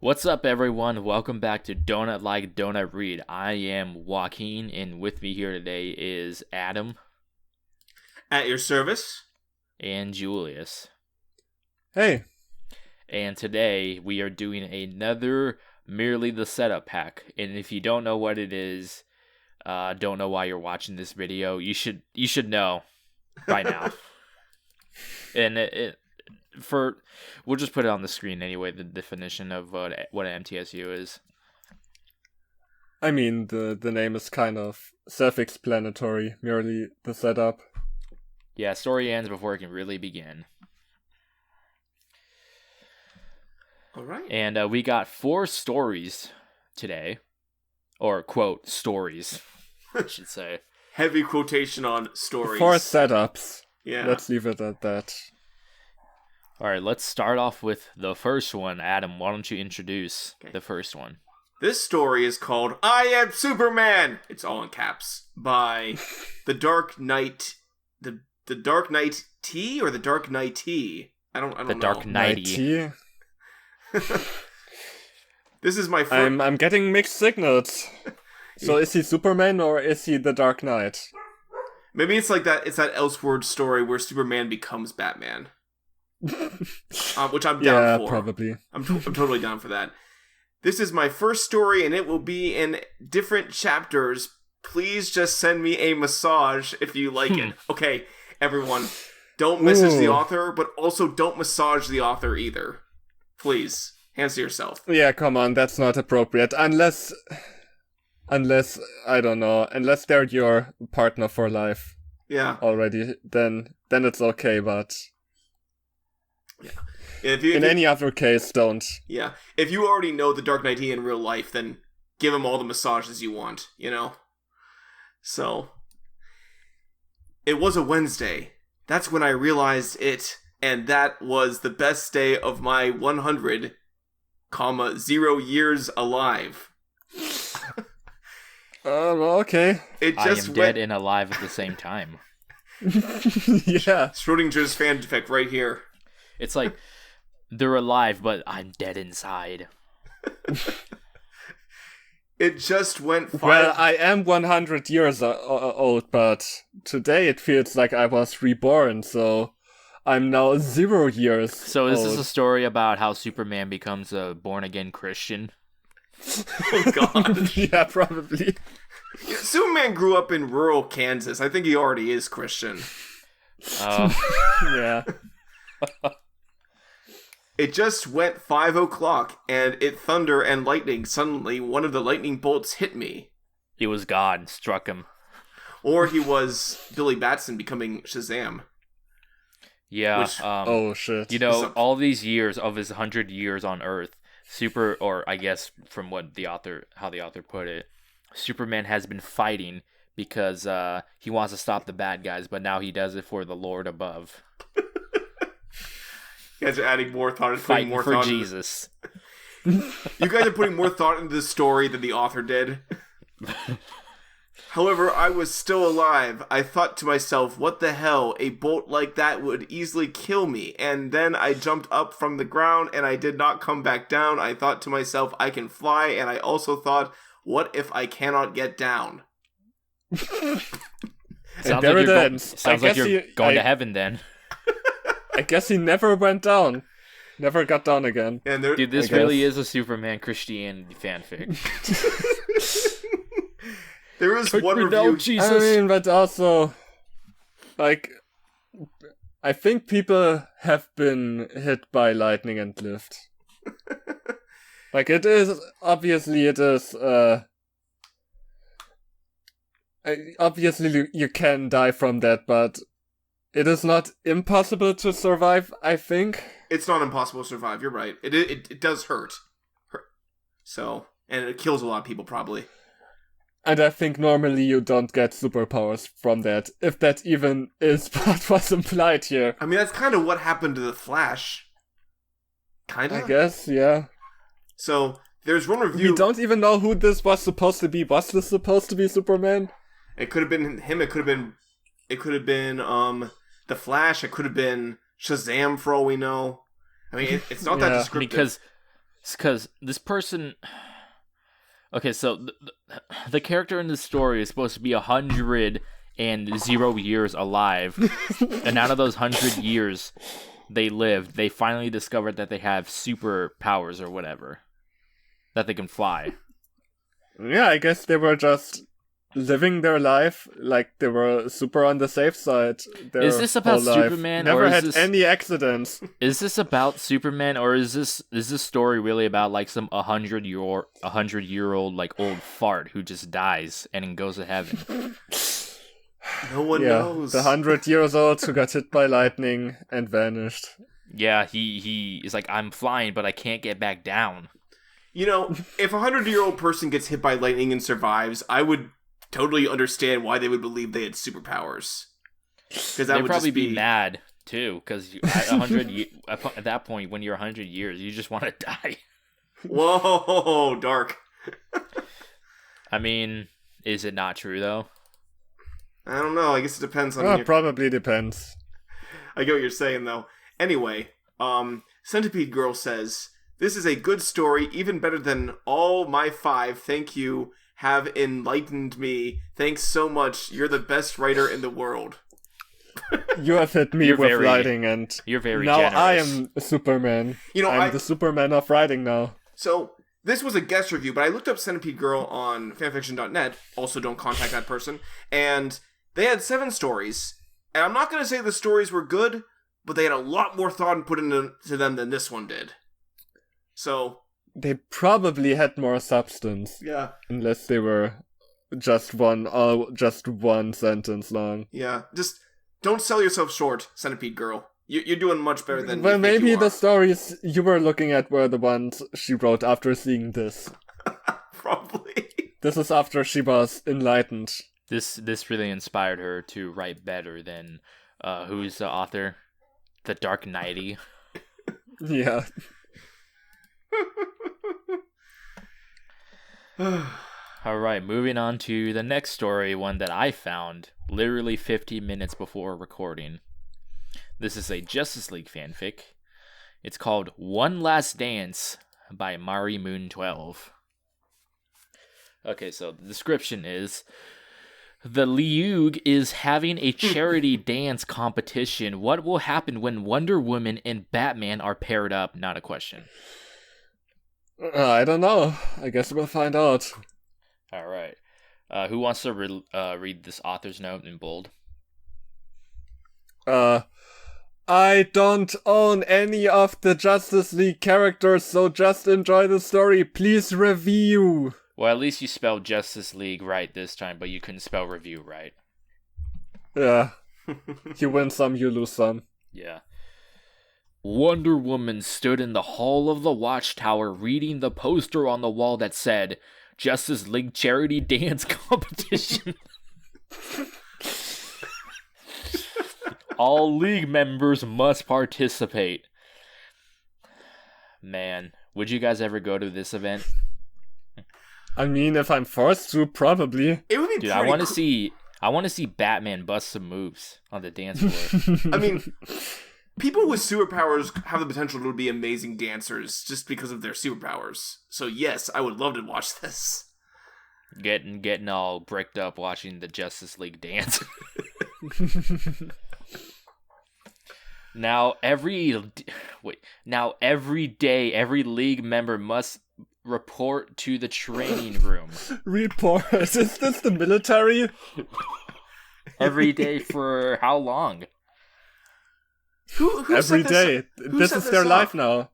What's up, everyone? Welcome back to Donut Like Donut Read. I am Joaquin, and with me here today is Adam. At your service. And Julius. Hey. And today we are doing another Merely the Setup pack. And if you don't know what it is, don't know why you're watching this video, you should know by now. And we'll just put it on the screen anyway, the definition of what an MTSU is. I mean, the name is kind of self-explanatory, merely the setup. Yeah, story ends before it can really begin. All right. And we got 4 stories today. Or, quote, stories, I should say. Heavy quotation on stories. 4 setups. Yeah. Let's leave it at that. Alright, let's start off with the first one. Adam, why don't you introduce the first one? This story is called I Am Superman! It's all in caps. By The Dark Knight... The Dark Knight T or The Dark Knight T? I don't know. The Dark Knighty. This is my first... I'm getting mixed signals. So is he Superman or is he the Dark Knight? Maybe it's like that. It's that Elseworld story where Superman becomes Batman. Which I'm down for. Yeah, probably. I'm totally down for that. This is my first story, and it will be in different chapters. Please just send me a massage if you like it. Okay, everyone, don't message the author, but also don't massage the author either. Please, hands to yourself. Yeah, come on, that's not appropriate. Unless, I don't know, unless they're your partner for life. Yeah. Already, then it's okay, but... Yeah. In any other case, don't. Yeah. If you already know the Dark Knight in real life, then give him all the massages you want, you know? So, it was a Wednesday. That's when I realized it, and that was the best day of my 100, 0 years alive. Okay. I am dead and alive at the same time. Yeah. Schrodinger's fan defect right here. It's like, they're alive, but I'm dead inside. It just went Well, I am 100 years old, but today it feels like I was reborn, so I'm now 0 years So is old. this a story about how Superman becomes a born-again Christian? Oh, God. Yeah, probably. Yeah, Superman grew up in rural Kansas. I think he already is Christian. Yeah. It just went 5 o'clock, and it thunder and lightning. Suddenly, one of the lightning bolts hit me. He was God, struck him. Or he was Billy Batson becoming Shazam. Yeah. Oh, shit. You know, all these years of his 100 years on Earth, or I guess from how the author put it, Superman has been fighting because he wants to stop the bad guys, but now he does it for the Lord above. You guys are adding more thought. Fighting more for Jesus. You guys are putting more thought into the story than the author did. However, I was still alive. I thought to myself, what the hell? A bolt like that would easily kill me. And then I jumped up from the ground and I did not come back down. I thought to myself, I can fly. And I also thought, what if I cannot get down? Sounds like you're going to heaven then. I guess he never went down. Never got down again. Dude, this really is a Superman Christianity fanfic. There is one review. Down, Jesus. I mean, but also, like, I think people have been hit by lightning and lived. Like, obviously, you can die from that, but it is not impossible to survive, I think. It's not impossible to survive, you're right. It does hurt. So, and it kills a lot of people, probably. And I think normally you don't get superpowers from that, if that even is what was implied here. I mean, that's kind of what happened to the Flash. Kinda? I guess, yeah. So, there's one review... We don't even know who this was supposed to be. Was this supposed to be Superman? It could have been him, it could have been, the Flash, it could have been Shazam for all we know. I mean, it's not that descriptive. Because It's because this person. Okay, so the character in the story is supposed to be 100 years alive, and out of those 100 years they lived, they finally discovered that they have superpowers or whatever, that they can fly. Yeah, I guess they were just living their life like they were super on the safe side. Is this about Superman? Never or is had this, any accidents. Is this about Superman, or is this story really about like some 100-year-old like old fart who just dies and then goes to heaven? No one knows. The 100 years old who got hit by lightning and vanished. Yeah, he is like, I'm flying, but I can't get back down. You know, if a 100-year-old person gets hit by lightning and survives, I would totally understand why they would believe they had superpowers. Because that They'd would probably just be mad too. Because at that point, when you're 100 years, you just want to die. Whoa, dark. I mean, is it not true though? I don't know. I guess it depends on. Probably depends. I get what you're saying though. Anyway, Centipede Girl says, "This is a good story, even better than all my 5. Thank you. Have enlightened me. Thanks so much. You're the best writer in the world." You have hit me with writing, and you're very now generous. I am Superman. You know, I'm the Superman of writing now. So this was a guest review, but I looked up Centipede Girl on fanfiction.net. Also, don't contact that person. And they had 7 stories. And I'm not going to say the stories were good, but they had a lot more thought put into them than this one did. So they probably had more substance. Yeah. Unless they were just one sentence long. Yeah. Just don't sell yourself short, Centipede Girl. You're doing much better than well, you think maybe you are. The stories you were looking at were the ones she wrote after seeing this. Probably. This is after she was enlightened. This really inspired her to write better than who's the author? The Dark Knighty. Yeah. Alright, moving on to the next story, one that I found literally 50 minutes before recording. This is a Justice League fanfic. It's called One Last Dance by Mari Moon 12. Okay, so the description is, the League is having a charity dance competition. What will happen when Wonder Woman and Batman are paired up? Not a question. I don't know. I guess we'll find out. All right. Who wants to read this author's note in bold? I don't own any of the Justice League characters, so just enjoy the story. Please review. Well, at least you spelled Justice League right this time, but you couldn't spell review right. Yeah. You win some, you lose some. Yeah. Wonder Woman stood in the hall of the Watchtower reading the poster on the wall that said, Justice League Charity Dance Competition. All League members must participate. Man, would you guys ever go to this event? I mean, if I'm forced to, probably. It would be Dude, I want to see Batman bust some moves on the dance floor. I mean, people with superpowers have the potential to be amazing dancers just because of their superpowers. So yes, I would love to watch this. Getting all bricked up watching the Justice League dance. Now every day, every League member must report to the training room. Report? Is this the military? Every day for how long? Who every day. This is their life now.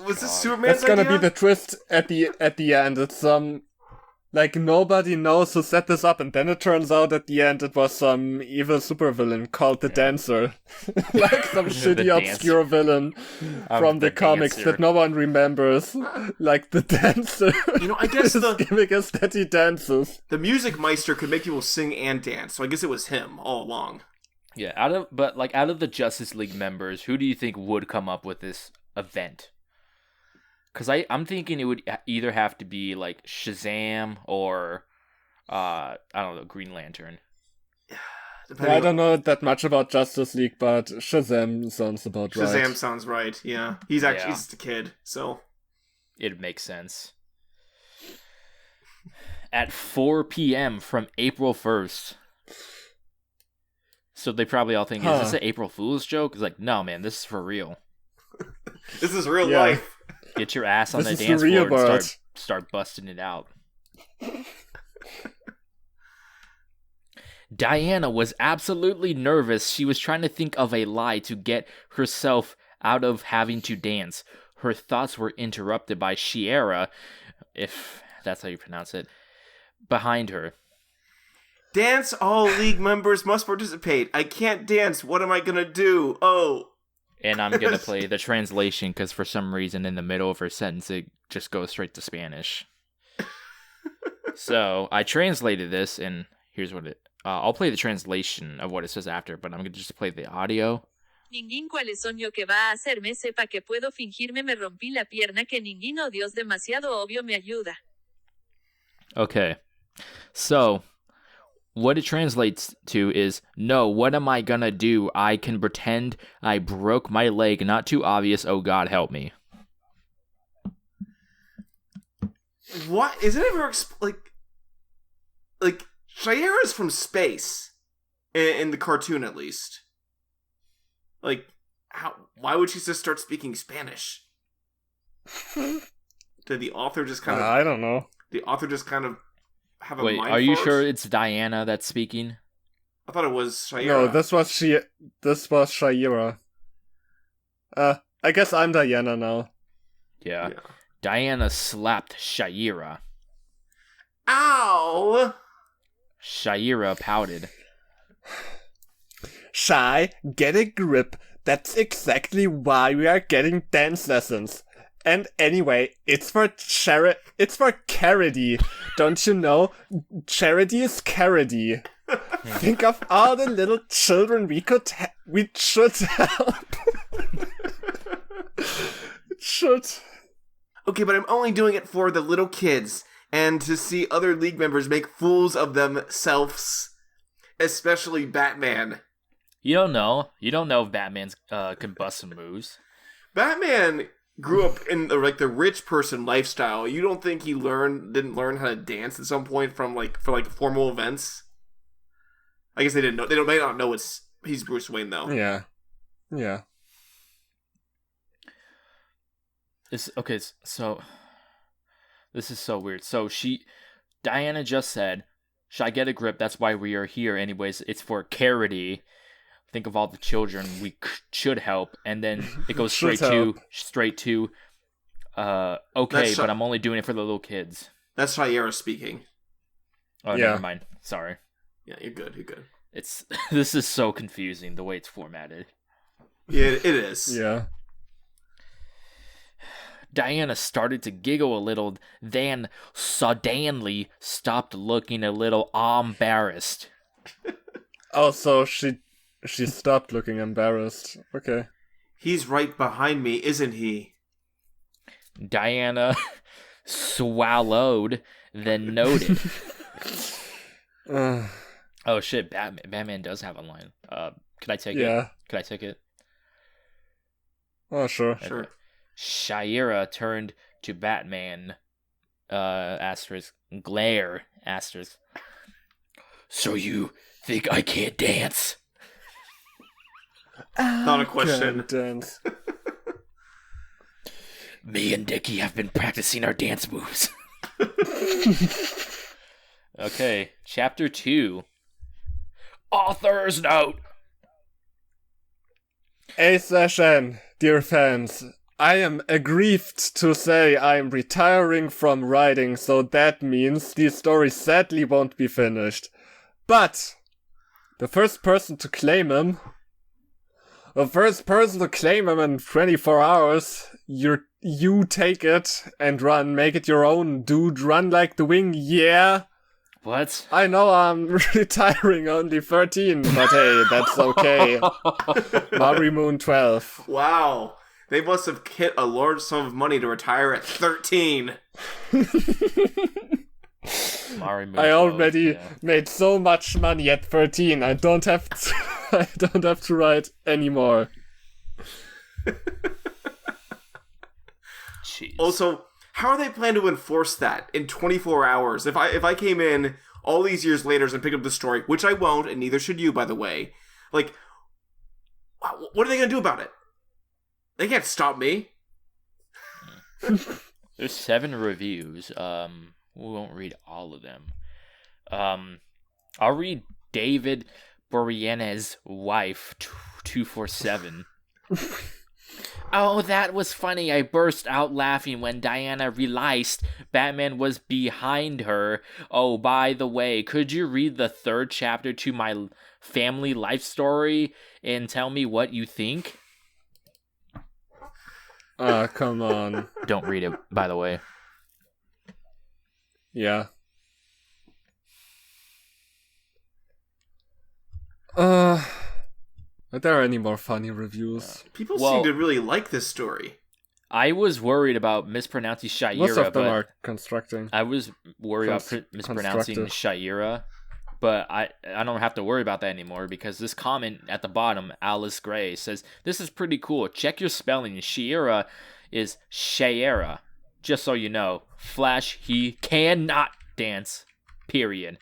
Was this Superman's That's gonna idea? be the twist at the end. It's like nobody knows who set this up, and then it turns out at the end it was some evil supervillain called the Dancer. Like some shitty obscure villain from the comics Dancer. that no one remembers. Like the Dancer. You know, I guess His gimmick is that he dances. the Music Meister could make people sing and dance, so I guess it was him all along. Yeah, out of the Justice League members, who do you think would come up with this event? Because I'm thinking it would either have to be like Shazam or I don't know, Green Lantern. I don't know that much about Justice League, but Shazam sounds about right. Shazam sounds right, yeah. He's just a kid, so... It makes sense. At 4 p.m. from April 1st. So they probably all think, is this an April Fool's joke? It's like, no, man, this is for real. This is real life. Get your ass on the dance floor and start busting it out. Diana was absolutely nervous. She was trying to think of a lie to get herself out of having to dance. Her thoughts were interrupted by Shiera, if that's how you pronounce it, behind her. Dance, all league members must participate. I can't dance. What am I gonna do? Oh. And I'm gonna play the translation because for some reason in the middle of her sentence it just goes straight to Spanish. So I translated this, and here's what it... I'll play the translation of what it says after, but I'm gonna just play the audio. Ningún cualesoño que va a hacerme sepa que puedo fingirme me rompí la pierna que ninguno Dios demasiado obvio me ayuda. Okay, so what it translates to is, no, what am I gonna do? I can pretend I broke my leg, not too obvious, oh God help me. What? Is it ever, like, Shiera's from space, in the cartoon at least. Like, why would she just start speaking Spanish? Did the author just kind of... I don't know. The author just kind of have a Wait, mind are you fart? sure it's Diana that's speaking? I thought it was Shiera. No, this was Shiera. I guess I'm Diana now. Yeah. Diana slapped Shiera. Ow! Shiera pouted. Shy, get a grip. That's exactly why we are getting dance lessons. And anyway, it's for charity. Don't you know? Charity is charity. Think of all the little children we should help. Should. Okay, but I'm only doing it for the little kids and to see other league members make fools of themselves, especially Batman. You don't know. You don't know if Batman's can bust some moves. Batman grew up in the rich person lifestyle. You don't think he didn't learn how to dance at some point for formal events? I guess they didn't know. They may not know he's Bruce Wayne though. Yeah. Okay, so this is so weird. So Diana just said, "Should I get a grip? That's why we are here. Anyways, it's for charity. Think of all the children we should help." And then it goes straight to okay, but I'm only doing it for the little kids. That's Shiera speaking. Oh, yeah. Never mind. Sorry. Yeah, you're good. This is so confusing the way it's formatted. Yeah, it is. Yeah. Diana started to giggle a little, then suddenly stopped, looking a little embarrassed. Oh, so she stopped looking embarrassed. Okay. He's right behind me, isn't he? Diana swallowed, then noted. Oh shit, Batman does have a line. Can I take it? Yeah. Can I take it? Oh, sure. Sure. Shiera turned to Batman, asterisk, glare, asterisk. So you think I can't dance? Not a question. Dance. Me and Dickie have been practicing our dance moves. Okay, chapter 2. Author's note. A session, dear fans. I am aggrieved to say I am retiring from writing, so that means these stories sadly won't be finished. But the first person to claim them in 24 hours, you take it and run, make it your own, dude, run like the wing, yeah. What? I know I'm retiring only 13, but hey, that's okay. Mari Moon 12. Wow. They must have hit a large sum of money to retire at 13. I already made so much money at 13. I don't have to, I don't have to write anymore. Jeez. Also, how are they planning to enforce that in 24 hours? If I came in all these years later and picked up the story, which I won't, and neither should you, by the way, like, what are they going to do about it? They can't stop me. There's 7 reviews. We won't read all of them. I'll read David Boreanaz's wife 247. Oh, that was funny. I burst out laughing when Diana realized Batman was behind her. Oh, by the way, could you read the 3rd chapter to my family life story and tell me what you think? Come on. Don't read it, by the way. Yeah. Are there any more funny reviews? People seem to really like this story. I was worried about mispronouncing Shaira. Most of them are constructing. I was worried about mispronouncing Shaira, but I don't have to worry about that anymore because this comment at the bottom, Alice Gray, says, "This is pretty cool. Check your spelling. Shaira is Shaira. Just so you know. Flash, he cannot dance. Period."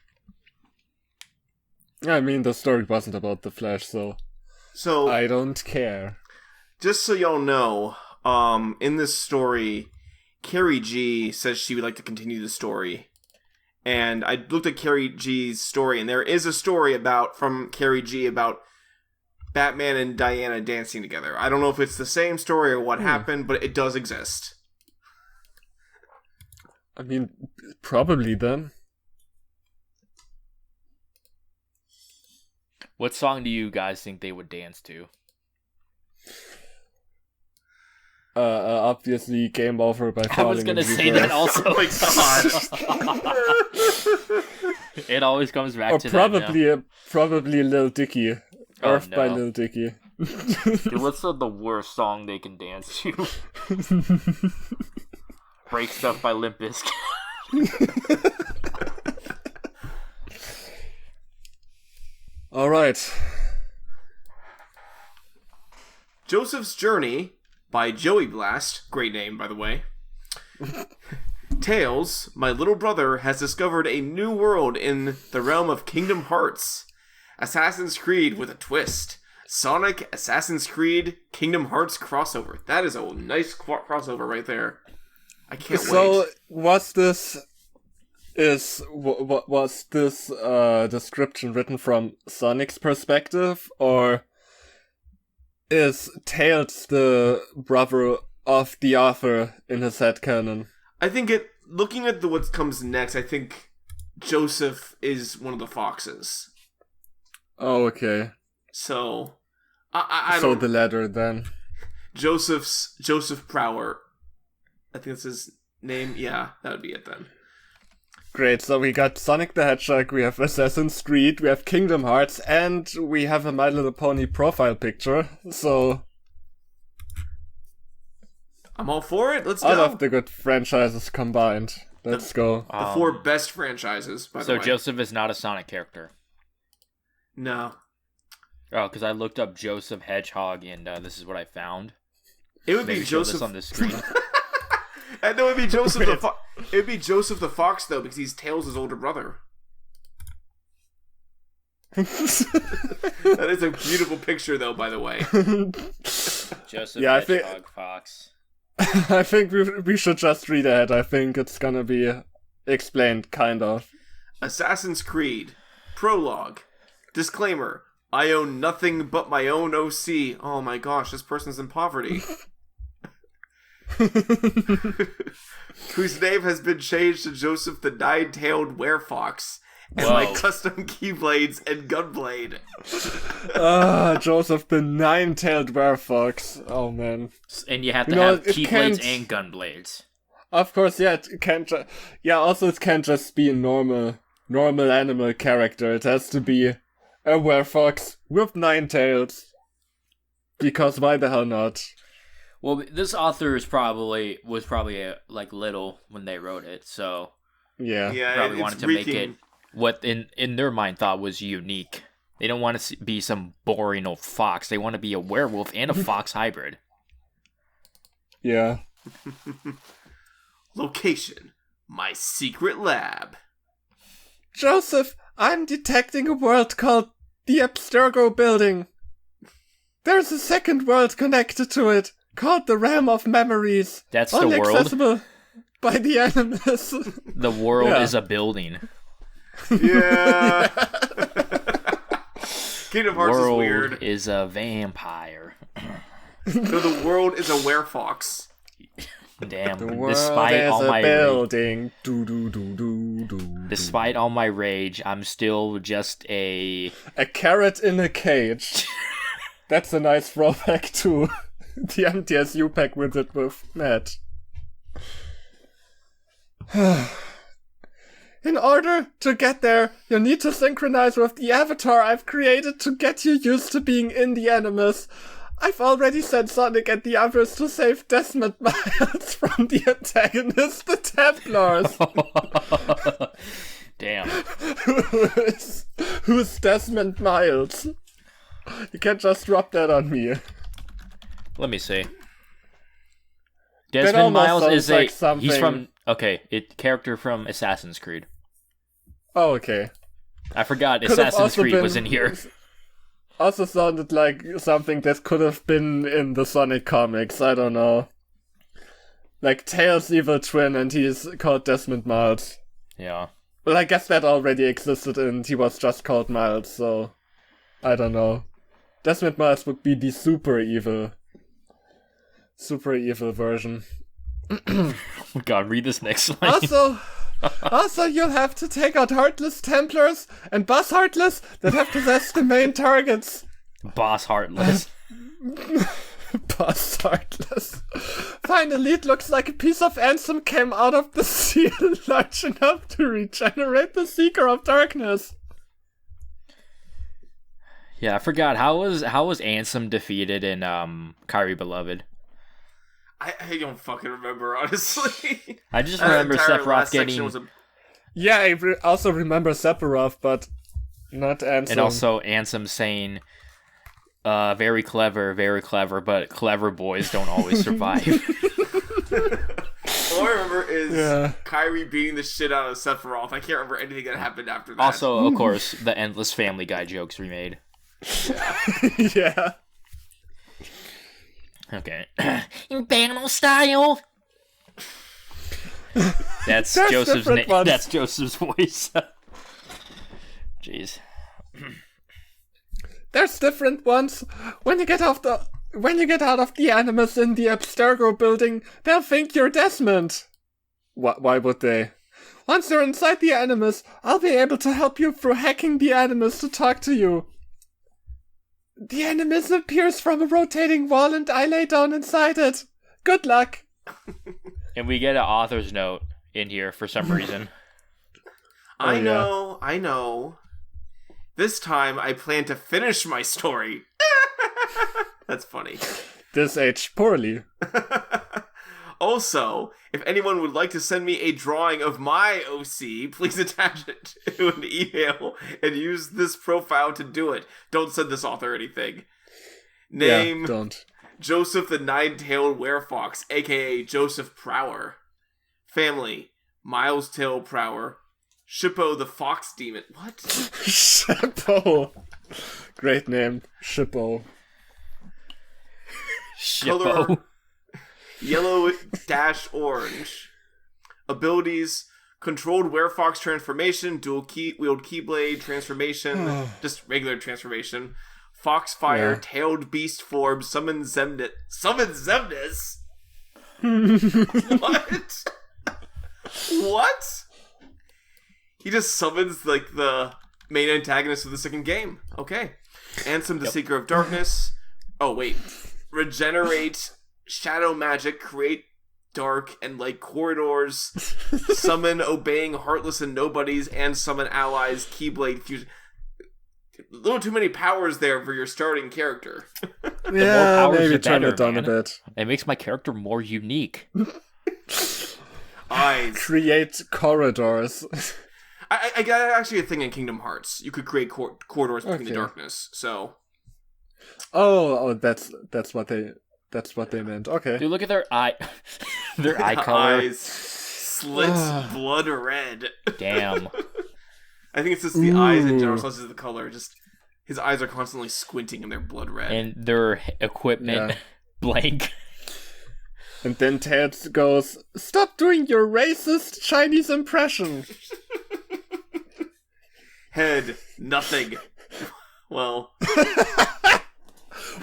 I mean, the story wasn't about the Flash, so I don't care. Just so y'all know, in this story, Carrie G says she would like to continue the story. And I looked at Carrie G's story, and there is a story from Carrie G about Batman and Diana dancing together. I don't know if it's the same story or what happened, but it does exist. I mean, probably then. What song do you guys think they would dance to? Obviously, Game Over by Falling. I was gonna say that also. Oh my god. It always comes back to probably that. Probably Lil Dicky. Earth by no. Lil Dicky. Dude, what's the worst song they can dance to? Break Stuff by Limp Bizkit. Alright. Joseph's Journey by Joey Blast. Great name, by the way. Tails, my little brother, has discovered a new world in the realm of Kingdom Hearts. Assassin's Creed with a twist. Sonic, Assassin's Creed, Kingdom Hearts crossover. That is a nice crossover right there. I can't wait. So, was this description written from Sonic's perspective, or is Tails the brother of the author in his head canon? I think looking at what comes next, I think Joseph is one of the foxes. Oh, okay. So, I so don't... the latter, then. Joseph Prower. I think that's his name. Yeah, that would be it then. Great, so we got Sonic the Hedgehog, we have Assassin's Creed, we have Kingdom Hearts, and we have a My Little Pony profile picture, so... I'm all for it, let's go! All of the good franchises combined. Let's go. The 4 best franchises, by the way. So Joseph is not a Sonic character? No. Oh, because I looked up Joseph Hedgehog, and this is what I found. It would be Joseph... This on the screen. And it would be Joseph the Fox. It would be Joseph the Fox though, because he's Tails' older brother. That is a beautiful picture, though. By the way, Joseph Hedgehog Fox. I think we should just read ahead. I think it's gonna be explained, kind of. Assassin's Creed Prologue. Disclaimer: I own nothing but my own OC. Oh my gosh, this person's in poverty. Whose name has been changed to Joseph the Nine-Tailed Werefox, and my custom keyblades and gunblade. Joseph the Nine-Tailed Werefox. Oh man. And you have to have keyblades and gunblades. Of course, yeah. It can't. Also, it can't just be a normal animal character. It has to be a werefox with 9 tails. Because why the hell not? Well, this author was probably little when they wrote it, so Yeah. Yeah, Probably it's wanted to make it reeking. what in their mind thought was unique. They don't want to be some boring old fox. They want to be a werewolf and a fox hybrid. Yeah. Location: my secret lab. Joseph, I'm detecting a world called the Abstergo Building. There's a second world connected to it, called the Realm of Memories. That's the only world? accessible by the animus. The world Yeah. is a building. Yeah. Kingdom Hearts World is weird. is a vampire. No, the world is a werefox. Damn. The world Despite is all a my building. Do. despite all my rage, I'm still just a A carrot in a cage. That's a nice throwback to the MTSU pack we did with Matt. In order to get there, you need to synchronize with the avatar I've created to get you used to being in the Animus. I've already sent Sonic and the others to save Desmond Miles from the antagonist, the Templars. damn. Who's Desmond Miles? You can't just drop that on me. Let me see. That Desmond almost Miles sounds is like he's something- from character from Assassin's Creed. Oh, okay. I forgot Could have Assassin's also Creed been- was in here. Also sounded like something that could have been in the Sonic comics, I don't know. Like Tails' evil twin and he's called Desmond Miles. Yeah. Well, I guess that already existed and he was just called Miles, so... I don't know. Desmond Miles would be the super evil version. Oh God, read this next line. Also, you'll have to take out Heartless Templars and Boss Heartless that have possessed the main targets. Boss Heartless. Boss Heartless. Finally, it looks like a piece of Ansem came out of the seal large enough to regenerate the Seeker of Darkness. Yeah, I forgot how was Ansem defeated in Kyrie Beloved. I don't fucking remember, honestly. I just That remember entire Sephiroth last section getting, was a- Yeah, I also remember Sephiroth, but not Ansem. and also Ansem saying, very clever, but clever boys don't always survive. All I remember is Yeah. Kyrie beating the shit out of Sephiroth. I can't remember anything that happened after that. Also, of course, the endless Family Guy jokes we made. Yeah. Okay. Banal style. That's There's Joseph's different name. ones. That's Joseph's voice. Jeez. There's different ones. When you get out of the Animus in the Abstergo building, they'll think you're Desmond. Why would they? Once you're inside the Animus, I'll be able to help you through hacking the Animus to talk to you. The Animus appears from a rotating wall and I lay down inside it. Good luck. And we get an author's note in here for some reason. I yeah. know. This time I plan to finish my story. That's funny. This aged poorly. Also, if anyone would like to send me a drawing of my OC, please attach it to an email and use this profile to do it. Don't send this author anything. Name Yeah, don't. Joseph the Nine-Tailed Werefox, aka Joseph Prower. Family: Miles Tail Prower. Shippo the Fox Demon. What? Shippo. Great name. Shippo. Color: Shippo. yellow-orange. Abilities: controlled Werefox transformation, dual wield Keyblade transformation, just regular transformation. Foxfire, Yeah. tailed beast form, summon Zemnis. Summon Zemnis? What? What? He just summons like the main antagonist of the second game. Okay. Ansem the Seeker of Darkness. Oh wait. Regenerate shadow magic, create dark and light corridors, summon obeying heartless and nobodies, and summon allies, Keyblade fusion. A little too many powers there for your starting character. Yeah, powers maybe the turn better, it down man. a bit. It makes my character more unique. Eyes. Create corridors. I got actually a thing in Kingdom Hearts. You could create corridors between the darkness. So. Oh, that's what they meant. Okay. Dude, look at their eye, their eye color. Eyes slits blood red. Damn. I think it's just the eyes in general, so this is the color. Just his eyes are constantly squinting and they're blood red. And their equipment blank. And then Ted goes, "Stop doing your racist Chinese impression." Head, nothing. Well.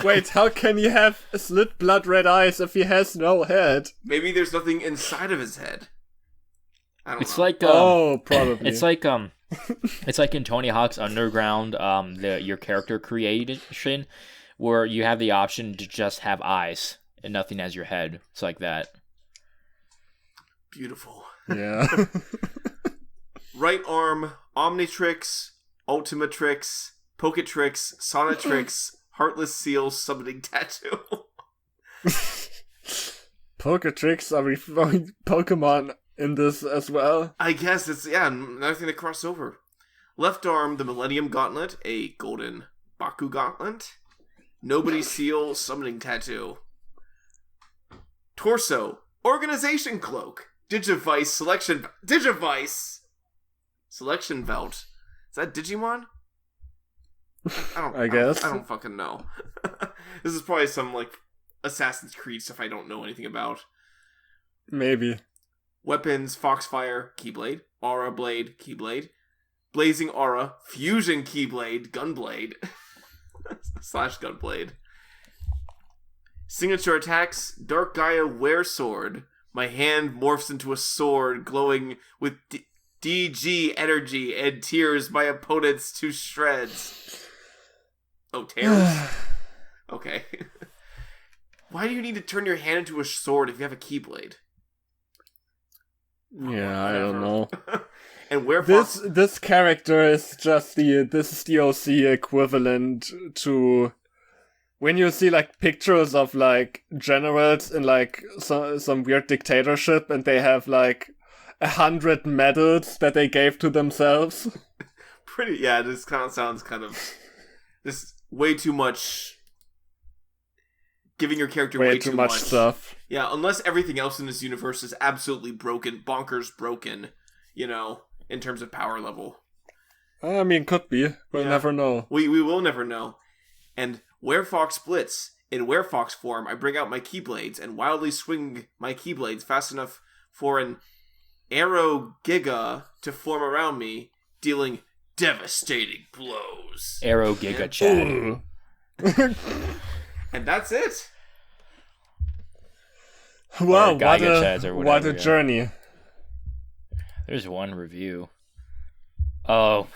Wait, how can he have slit blood red eyes if he has no head? Maybe there's nothing inside of his head. I don't know. Like probably. It's like in Tony Hawk's Underground, your character creation, where you have the option to just have eyes and nothing as your head. It's like that. Beautiful. Yeah. Right arm, Omnitrix, Ultimatrix, Poketrix, Sonatrix, Heartless Seal, Summoning Tattoo. Poketrix, are we throwing Pokemon in this as well? I guess it's, another thing to cross over. Left arm, the Millennium Gauntlet, a golden Baku Gauntlet. Nobody Seal, Summoning Tattoo. Torso, Organization Cloak, Digivice Selection Belt. Is that Digimon? I guess. I don't fucking know. This is probably some, like, Assassin's Creed stuff I don't know anything about. Maybe. Weapons, Foxfire, Keyblade. Aura Blade, Keyblade. Blazing Aura, Fusion Keyblade, Gunblade. / Gunblade. Signature attacks, Dark Gaia Wear Sword. My hand morphs into a sword glowing with DG energy and tears my opponents to shreds. Oh, tears? Okay. Why do you need to turn your hand into a sword if you have a Keyblade? Yeah, I don't know. And where this character is just this DOC equivalent to when you see like pictures of like generals in like some weird dictatorship and they have like 100 medals that they gave to themselves. This kind of sounds this way too much. Giving your character way too much stuff. Yeah, unless everything else in this universe is absolutely broken, bonkers broken, in terms of power level. I mean, could be. We'll never know. We will never know. And Werefox splits. In Werefox form, I bring out my Keyblades and wildly swing my Keyblades fast enough for an Arrow Giga to form around me, dealing devastating blows. Arrow Giga Chad. And that's it. Wow, what a journey. There's one review. Oh.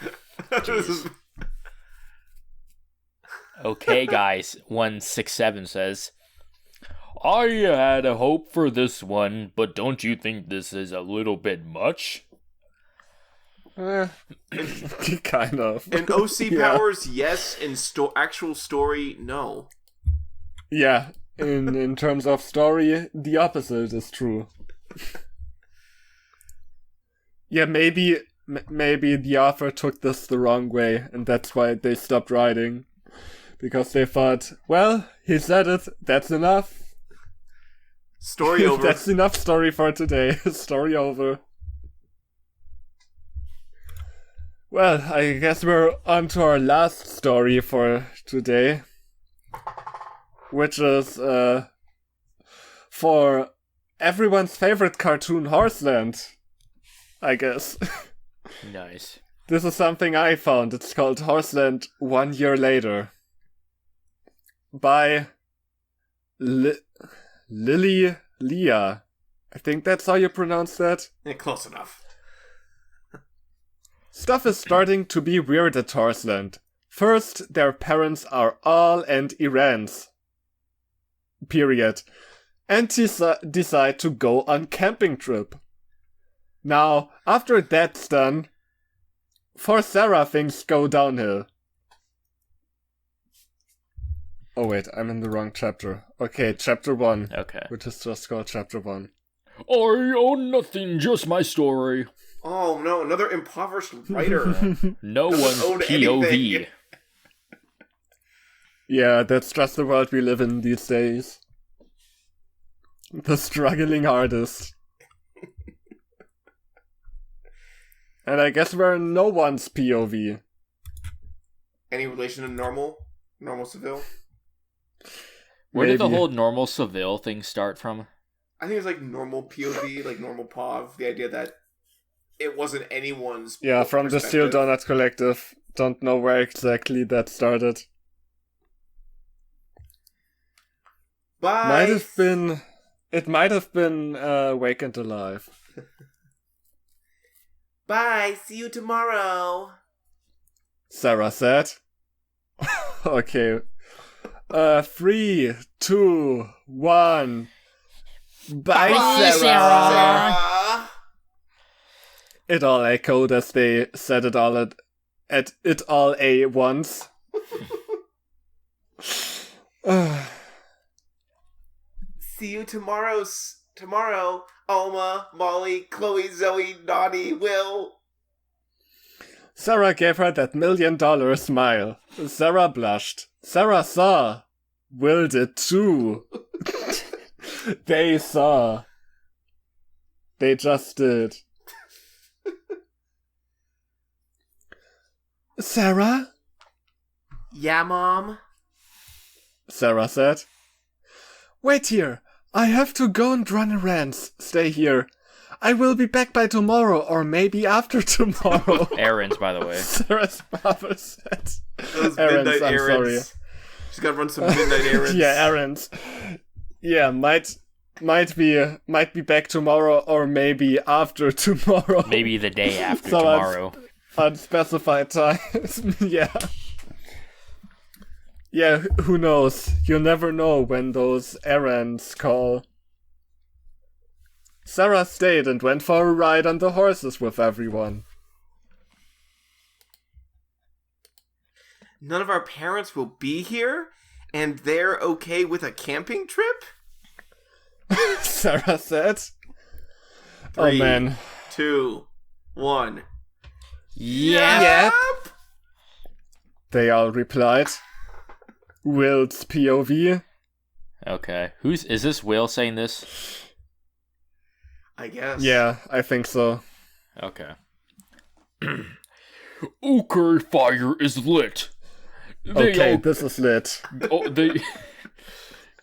Okay, guys. 167 says, I had a hope for this one, but don't you think this is a little bit much? Kind of. In OC powers, yes. In actual story, no. Yeah, in terms of story, the opposite is true. Yeah, maybe the author took this the wrong way, and that's why they stopped writing. Because they thought, well, he said it, that's enough. Story over. That's enough story for today. Story over. Well, I guess we're on to our last story for today. Which is, for everyone's favorite cartoon, Horseland, I guess. Nice. This is something I found. It's called Horseland 1 Year Later. By Lily Leah. I think that's how you pronounce that. Yeah, close enough. Stuff is starting to be weird at Horseland. First, their parents are all and Iran's. Period. And decide to go on camping trip. Now, after that's done, for Sarah things go downhill. Oh wait, I'm in the wrong chapter. Okay, chapter 1. Okay. Which is just called chapter 1. I own nothing, just my story. Oh no, another impoverished writer. No one's own POV. anything. Yeah, that's just the world we live in these days. The struggling artist. And I guess we're in no one's POV. Any relation to normal Seville? Where did the Maybe. whole normal Seville thing start from? I think it's like normal POV, like normal POV. The idea that it wasn't anyone's. Yeah, from the Steel perspective. Donut Collective. Don't know where exactly that started. Bye. Might have been. It might have been Wake and Alive. Bye. See you tomorrow. Sarah said. Okay. 3, 2, 1. Bye, Sarah. It all echoed as they said it all at it all a once. See you tomorrow, Alma, Molly, Chloe, Zoe, Naughty, Will. Sarah gave her that $1 million smile. Sarah blushed. Sarah saw. Will did too. They saw. They just did. Sarah? Yeah, Mom? Sarah said. Wait here. I have to go and run errands. Stay here. I will be back by tomorrow, or maybe after tomorrow. Errands, by the way. Sarah's father said. Those Errands, midnight I'm errands. sorry. She's gotta run some midnight errands. Yeah, errands. Yeah, might be back tomorrow, or maybe after tomorrow. Maybe the day after So tomorrow. Unspecified times. Yeah. Yeah, who knows? You never know when those errands call. Sarah stayed and went for a ride on the horses with everyone. None of our parents will be here, and they're okay with a camping trip? Sarah said. Oh 3, man. 2, 1. Yep. They all replied. Will's POV. Okay. Is this Will saying this? I guess. Yeah, I think so. Okay. Okay, fire is lit. Okay, this is lit.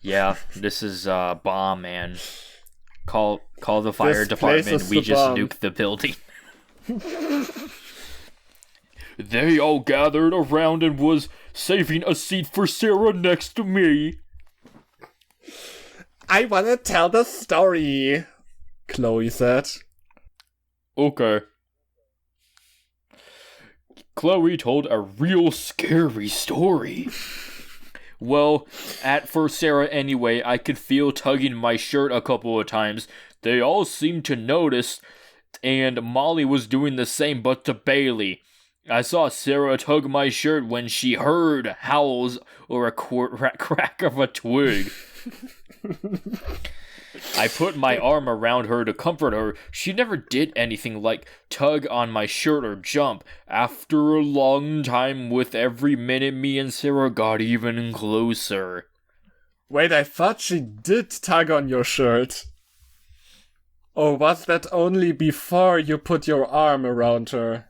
Yeah, this is bomb, man. Call the fire This department. place is We the just bomb. nuked the building. They all gathered around and was saving a seat for Sarah next to me. I wanna tell the story, Chloe said. Okay. Chloe told a real scary story. Well, for Sarah anyway, I could feel tugging my shirt a couple of times. They all seemed to notice, and Molly was doing the same, but to Bailey. I saw Sarah tug my shirt when she heard howls or a crack of a twig. I put my arm around her to comfort her. She never did anything like tug on my shirt or jump. After a long time, with every minute, me and Sarah got even closer. Wait, I thought she did tug on your shirt. Or was that only before you put your arm around her?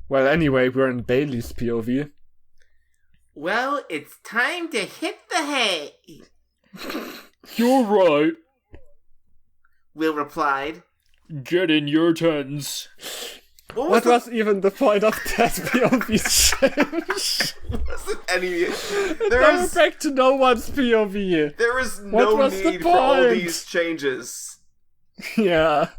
Well, anyway, we're in Bailey's POV. Well, it's time to hit the hay, You're right. Will replied. Get in your tents. What was even the point of that POV change? Wasn't any... Now There we're is, back to no one's POV. there is What no was the need for all point? these changes. Yeah.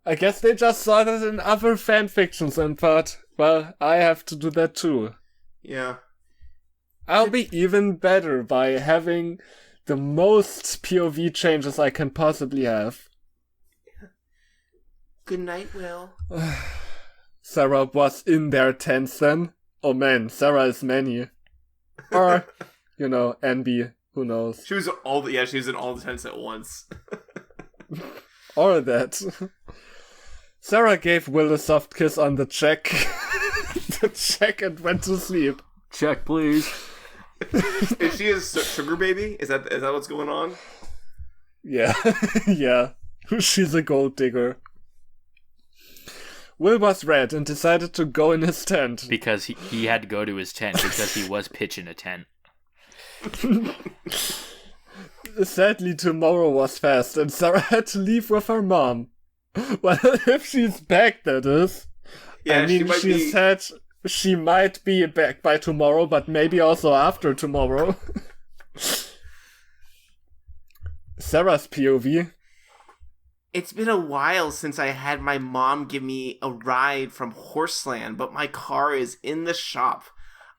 I guess they just saw that in other fanfictions and thought, well, I have to do that too. Yeah. I'll be even better by having the most POV changes I can possibly have. Good night, Will. Sarah was in their tents then. Oh man, Sarah is many. Or envy. Who knows? She was in all the tents at once. Or that. Sarah gave Will a soft kiss on the cheek. And went to sleep. Check, please. Is she a sugar baby? Is that what's going on? Yeah. Yeah. She's a gold digger. Will was red and decided to go in his tent. Because he had to go to his tent because he was pitching a tent. Sadly, tomorrow was fast and Sarah had to leave with her mom. Well, if she's back, that is. Yeah, I mean, she said she might be back by tomorrow, but maybe also after tomorrow. Sarah's POV. It's been a while since I had my mom give me a ride from Horseland, but my car is in the shop.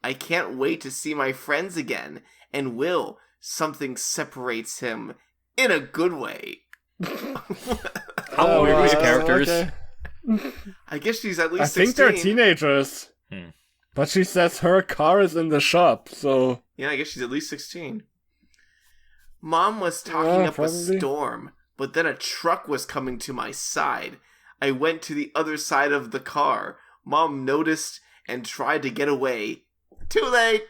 I can't wait to see my friends again. And Will, something separates him in a good way. How old are these characters? Okay. I guess she's at least 16. I think they're teenagers. But she says her car is in the shop, so... Yeah, I guess she's at least 16. Mom was talking up probably. a storm, but then a truck was coming to my side. I went to the other side of the car. Mom noticed and tried to get away. Too late!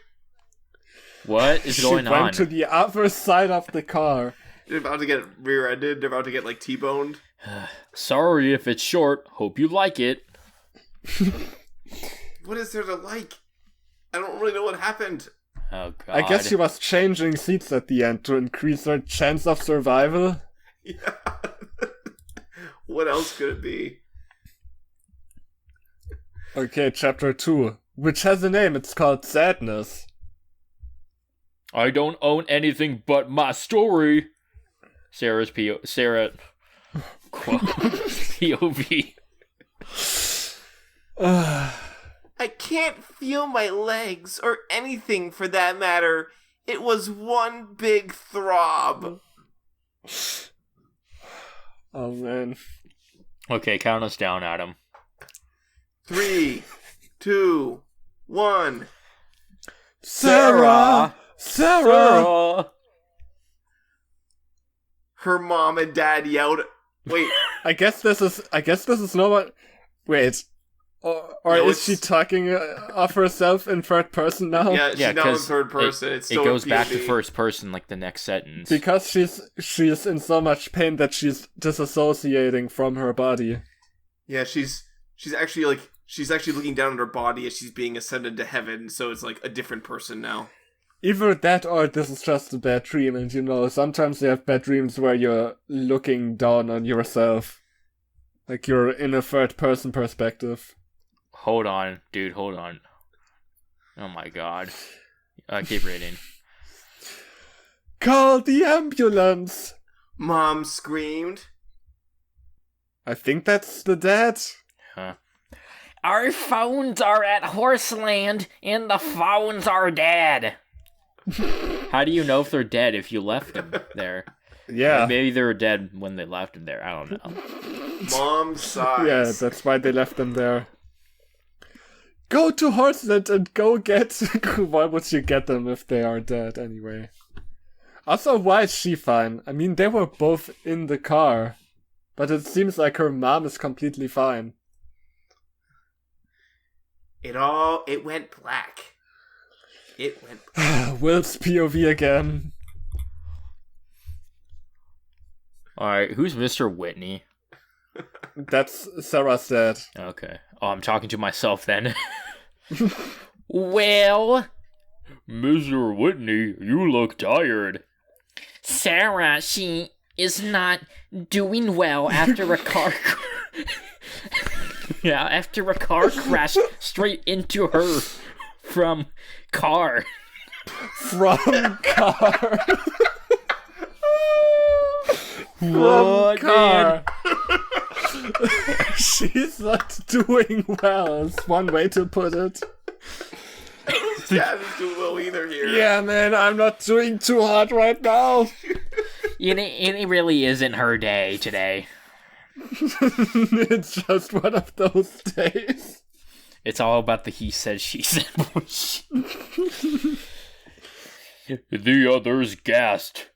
What is going She on? went to the other side of the car. They're about to get rear-ended. They're about to get, T-boned. Sorry if it's short. Hope you like it. What is there to like? I don't really know what happened. Oh, God. I guess she was changing seats at the end to increase her chance of survival. Yeah. What else could it be? Okay, chapter 2. Which has a name. It's called Sadness. I don't own anything but my story. Sarah POV. I can't feel my legs or anything for that matter. It was one big throb. Oh man. Okay, count us down, Adam. 3, 2, 1. Sarah! Her mom and dad yelled. Wait. I guess this is no one. Wait. Or No, is she talking of herself in third person now? Yeah, she's now in 'cause third person. It's still it goes in back to POV. first person, like the next sentence. Because she's in so much pain that she's disassociating from her body. Yeah, she's actually looking down at her body as she's being ascended to heaven, so it's like a different person now. Either that or this is just a bad dream, and sometimes you have bad dreams where you're looking down on yourself. Like you're in a third person perspective. Hold on, dude, hold on. Oh my God. Keep reading. Call the ambulance! Mom screamed. I think that's the dad. Huh. Our phones are at Horseland, and the phones are dead. How do you know if they're dead if you left them there? Yeah. Maybe they were dead when they left them there. I don't know. Mom sighs. Yeah, that's why they left them there. Go to Horseland and go get... Why would you get them if they are dead anyway? Also, why is she fine? I mean, they were both in the car. But it seems like her mom is completely fine. It went black. It went black. Will's POV again. Alright, who's Mr. Whitney? That's Sarah's dad. Okay. Oh, I'm talking to myself then. Well, Mr. Whitney, you look tired. Sarah, she is not doing well after a car after a car crashed straight into her from car. From car. What, car. She's not doing well, is one way to put it. Dad is doing well either here. Yeah, man, I'm not doing too hot right now. It really isn't her day today. It's just one of those days. It's all about the he said, she said bullshit. The others gasped.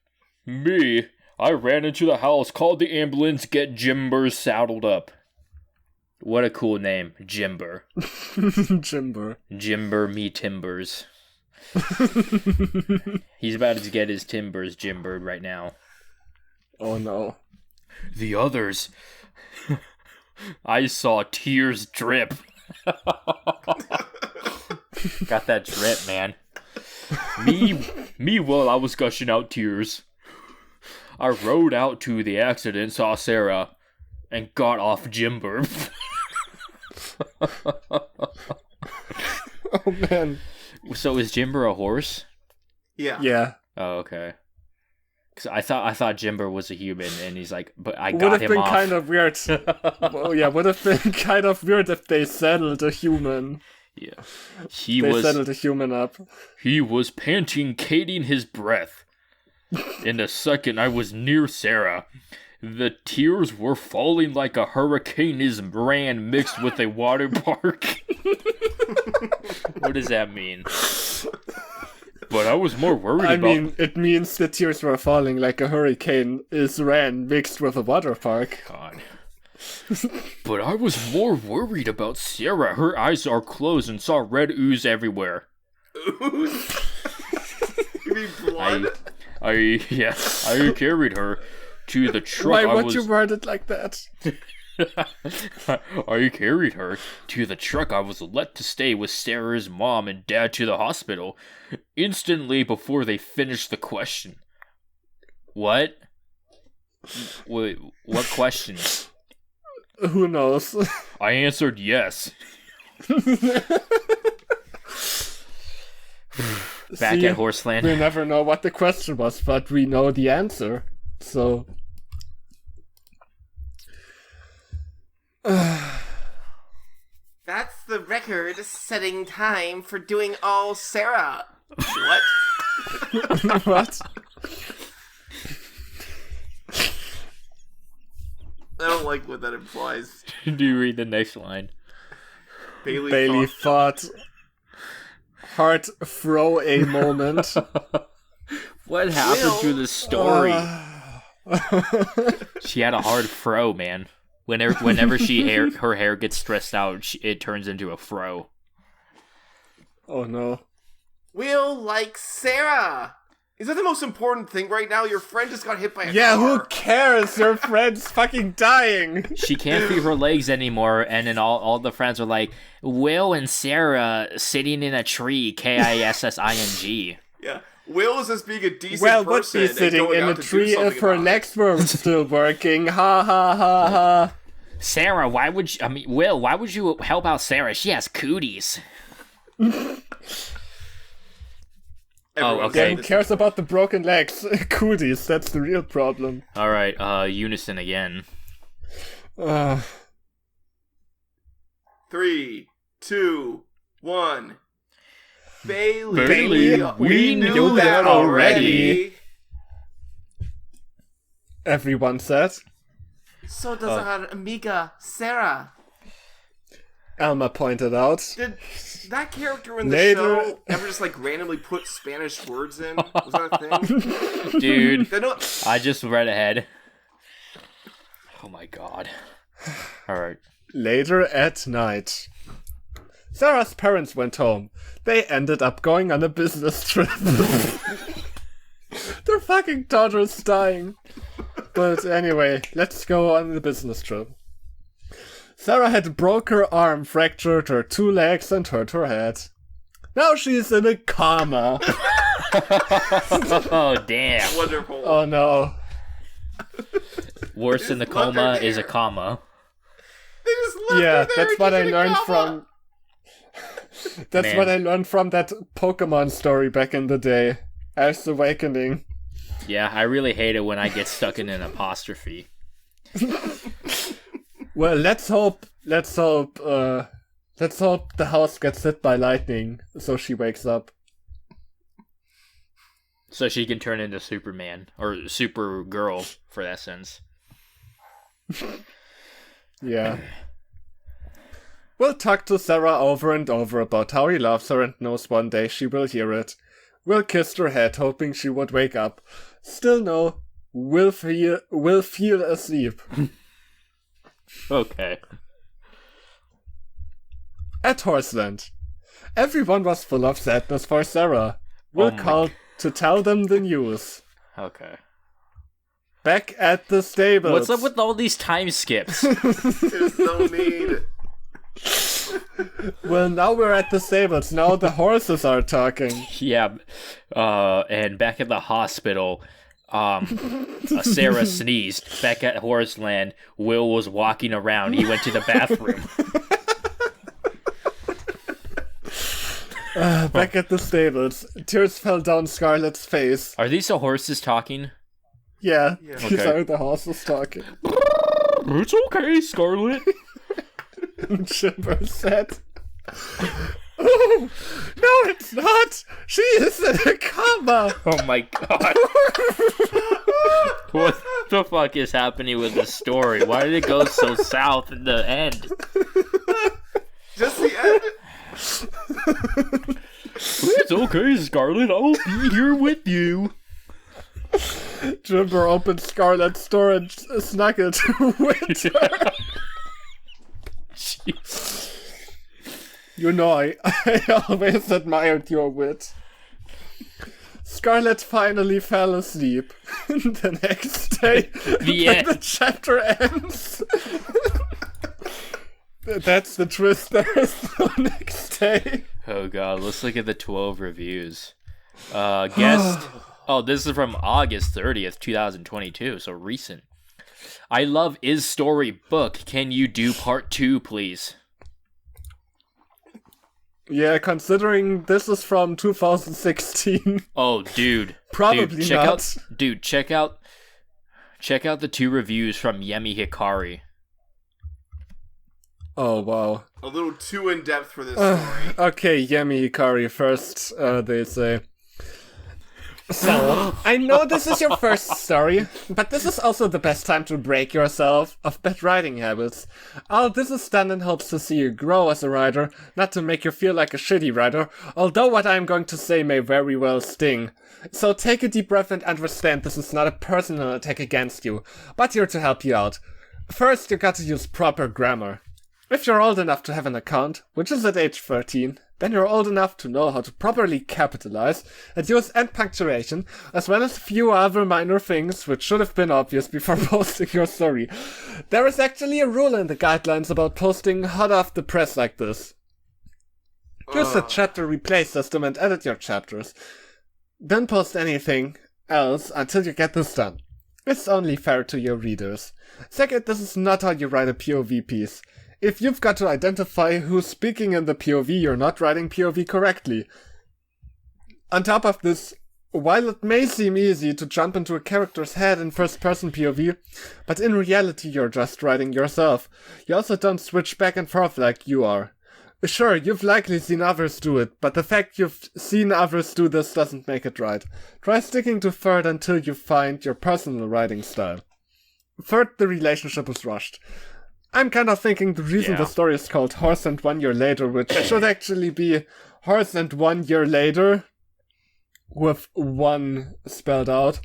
Me, I ran into the house, called the ambulance, get Jimber saddled up. What a cool name, Jimber. Jimber me timbers. He's about to get his timbers Jimbered right now. Oh no. The others. I saw tears drip. Got that drip, man. Me while I was gushing out tears. I rode out to the accident, saw Sarah, and got off Jimber. Oh man. So is Jimber a horse? Yeah. Yeah. Oh, okay. Cause I thought Jimber was a human, and he's like, but I Would got have him been off. kind of weird. Well, yeah, would have been kind of weird if they saddled a human. Yeah, They saddled a human up. He was panting, catting his breath. In the second I was near Sarah, the tears were falling like a hurricane is ran mixed with a water park. What does that mean? But I was more worried about... mean, it means the tears were falling like a hurricane is ran mixed with a water park. God. But I was more worried about Sarah. Her eyes are closed and saw red ooze everywhere. Ooze? You mean blood? I carried her to the truck. Why would you word it like that? I carried her to the truck. I was let to stay with Sarah's mom and dad to the hospital instantly before they finished the question. What? Wait, what question? Who knows? I answered yes. Back at Horseland. We'll never know what the question was, but we know the answer. So... That's the record-setting time for doing all Sarah. What? What? I don't like what that implies. Do you read the next line? Bailey thought heart throw a moment. What happened to the story? She had a hard fro, man. Whenever her hair gets stressed out, it turns into a fro. Oh no. Will like Sarah. Is that the most important thing right now? Your friend just got hit by a Yeah, car. who cares? Your friend's fucking dying. She can't feel her legs anymore, and then all the friends are like, Will and Sarah sitting in a tree, KISSING. Yeah. Will is just being a decent Well, would person be and sitting going in out a to do tree something if her about it. legs were still working. Ha ha ha ha. Sarah, Will, why would you help out Sarah? She has cooties. Everyone okay. said Who this. cares about the broken legs? Cooties, that's the real problem. Alright, unison again. 3, 2, 1. Bailey, we knew that already. Everyone said. So does our amiga Sarah. Alma pointed out. Did that character in the Later- show ever just like randomly put Spanish words in? Was that a thing? Dude, I know- I just read ahead. Oh my god. Alright. Later at night. Sarah's parents went home. They ended up going on a business trip. Their fucking daughter's dying. But anyway, let's go on the business trip. Sarah had broke her arm, fractured her 2 legs, and hurt her head. Now she's in a coma. Oh, damn. Wonderful. Oh no. Worse than the Just left her coma is a there. comma. They just left Yeah, her there that's what I in a learned coma. from... That's Man. what I learned from that Pokemon story back in the day. Ash Awakening. Yeah, I really hate it when I get stuck in an apostrophe. Well, let's hope the house gets hit by lightning so she wakes up. So she can turn into Superman. Or Supergirl, for that sense. Yeah. We'll talk to Sarah over and over about how he loves her and knows one day she will hear it. Will kissed her head, hoping she would wake up. Still no. Will feel asleep. Okay. At Horseland. Everyone was full of sadness for Sarah. Will called to tell them the news. Okay. Back at the stables. What's up with all these time skips? There's no need. Well, now we're at the stables. Now the horses are talking. Yeah. And back at the hospital, Sarah sneezed. Back at Horseland, Will was walking around. He went to the bathroom. Back at the stables, tears fell down Scarlett's face. Are these the horses talking? Yeah, these Okay. are the horses talking. It's okay, Scarlett. Chipper said, "Oh, no, it's not! She is in a coma!" Oh my god. What the fuck is happening with this story? Why did it go so south in the end? Just the end? It's okay, Scarlett. I'll be here with you. Jimber opened Scarlett's door and snuggled with her. Jeez. You know, I always admired your wit. Scarlett finally fell asleep. The next day, end. the chapter ends. That's the twist. There is no next day. Oh god, let's look at the 12 reviews. Guest. Oh, this is from August 30th, 2022, so recent. I love Is Story book. Can you do part 2, please? Yeah, considering this is from 2016. Oh, dude. Probably check not. Out, dude, check out the 2 reviews from Yemi Hikari. Oh, wow. A little too in-depth for this story. Okay, Yemi Hikari first, they say. So, I know this is your first story, but this is also the best time to break yourself of bad writing habits. All this is done in hopes to see you grow as a writer, not to make you feel like a shitty writer, although what I am going to say may very well sting. So take a deep breath and understand this is not a personal attack against you, but here to help you out. First, you got to use proper grammar. If you're old enough to have an account, which is at age 13, then you're old enough to know how to properly capitalize and use end punctuation, as well as a few other minor things which should have been obvious before posting your story. There is actually a rule in the guidelines about posting hot off the press like this. Use the chapter replay system and edit your chapters. Don't post anything else until you get this done. It's only fair to your readers. Second, this is not how you write a POV piece. If you've got to identify who's speaking in the POV, you're not writing POV correctly. On top of this, while it may seem easy to jump into a character's head in first-person POV, but in reality you're just writing yourself. You also don't switch back and forth like you are. Sure, you've likely seen others do it, but the fact you've seen others do this doesn't make it right. Try sticking to third until you find your personal writing style. Third, the relationship is rushed. I'm kind of thinking the reason the story is called Horse and 1 Year Later, which should actually be Horse and 1 Year Later, with 1 spelled out,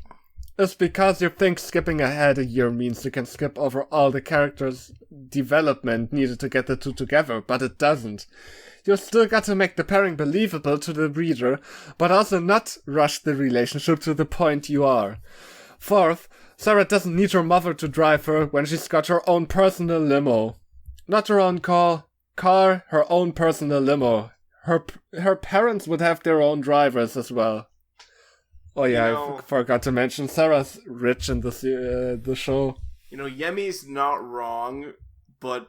is because you think skipping ahead a year means you can skip over all the characters' development needed to get the two together, but it doesn't. You still got to make the pairing believable to the reader, but also not rush the relationship to the point you are. Fourth, Sarah doesn't need her mother to drive her when she's got her own personal limo. Not her own car, her own personal limo. Her parents would have their own drivers as well. Oh yeah, I forgot to mention Sarah's rich in the show. You know, Yemi's not wrong, but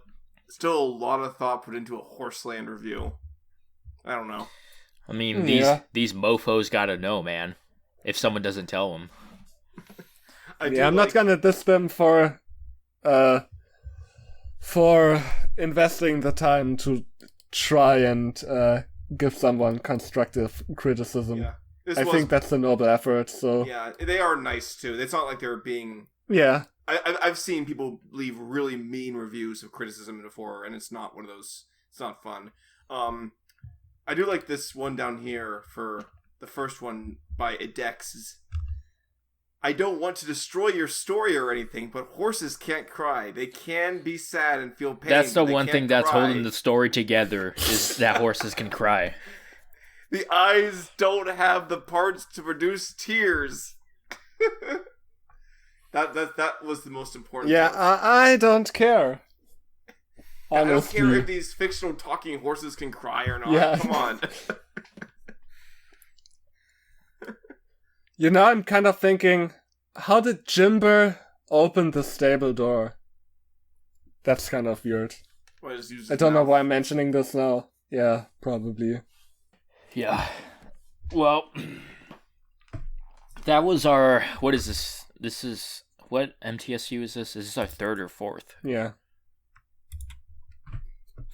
still a lot of thought put into a Horseland review. I don't know. I mean, these mofos gotta know, man. If someone doesn't tell them. I'm not gonna diss them for investing the time to try and give someone constructive criticism. Yeah. I think that's a noble effort, so... Yeah, they are nice, too. It's not like they're being... Yeah. I've seen people leave really mean reviews of criticism before, and it's not one of those... It's not fun. I do like this one down here for the first one by Edex, is, I don't want to destroy your story or anything, but horses can't cry. They can be sad and feel pain. That's the but one they thing can't that's cry. holding the story together is that horses can cry. The eyes don't have the parts to produce tears. That was the most important. Yeah, part. I don't care. I don't Honestly. care if these fictional talking horses can cry or not. Yeah. Come on. You know, I'm kind of thinking, how did Jimber open the stable door? That's kind of weird. Well, just use I his don't know mouth. why I'm mentioning this now. Yeah, probably. Yeah. Well, that was our... What is this? This is... What MTSU is this? Is this our third or fourth? Yeah.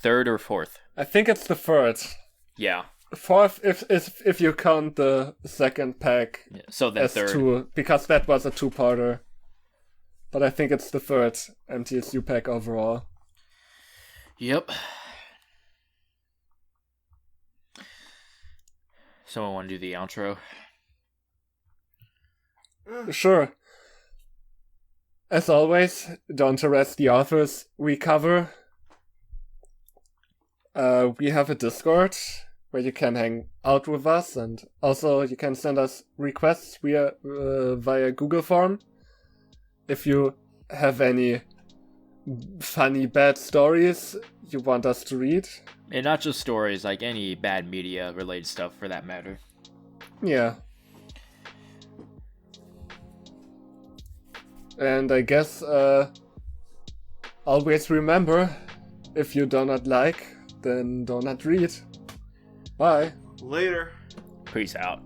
Third or fourth? I think it's the third. Yeah. Fourth, if you count the second pack Yeah, so then as third. two, because that was a two-parter. But I think it's the third MTSU pack overall. Yep. Someone want to do the outro? Sure. As always, don't harass the authors we cover. We have a Discord where you can hang out with us, and also you can send us requests via Google Form. If you have any funny bad stories you want us to read. And not just stories, like any bad media related stuff for that matter. Yeah. And I guess, always remember, if you do not like, then do not read. Bye. Later. Peace out.